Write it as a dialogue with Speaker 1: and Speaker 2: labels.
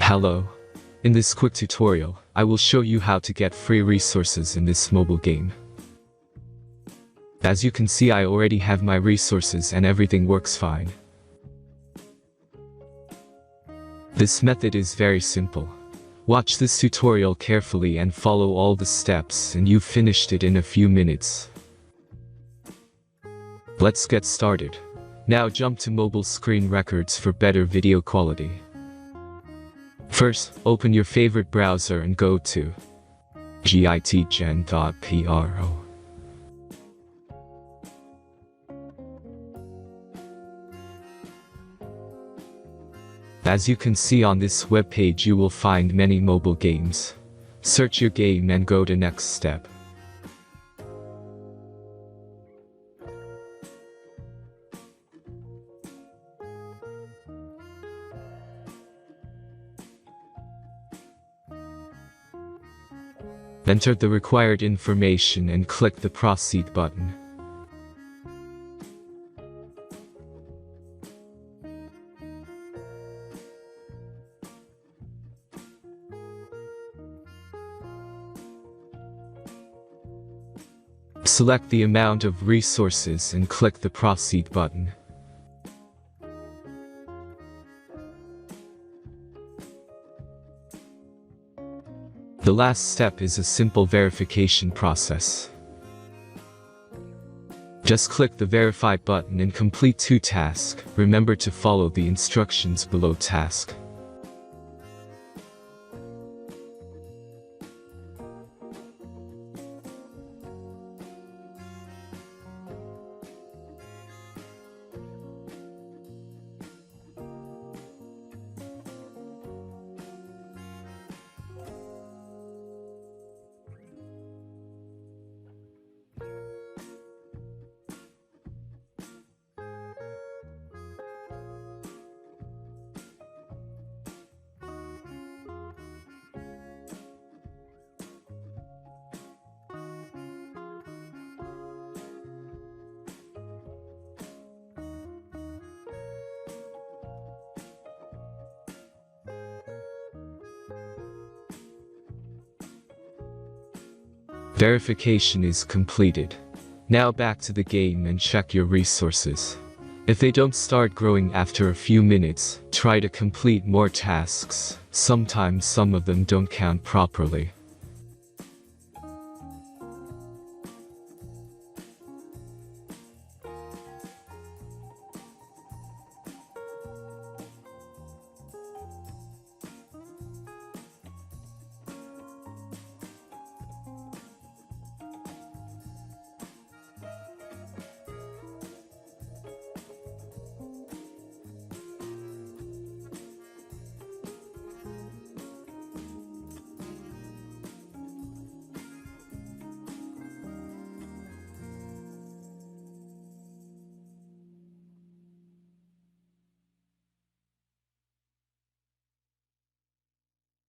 Speaker 1: Hello. In this quick tutorial, I will show you how to get free resources in this mobile game. As you can see, I already have my resources and everything works fine. This method is very simple. Watch this tutorial carefully and follow all the steps and you've finished it in a few minutes. Let's get started. Now jump to mobile screen records for better video quality. First, open your favorite browser and go to gitgen.pro. As you can see on this web page, you will find many mobile games. Search your game and go to next step. Enter the required information and click the Proceed button. Select the amount of resources and click the Proceed button. The last step is a simple verification process. Just click the Verify button and complete 2 tasks. Remember to follow the instructions below task. Verification is completed. Now back to the game and check your resources. If they don't start growing after a few minutes, try to complete more tasks. Sometimes some of them don't count properly.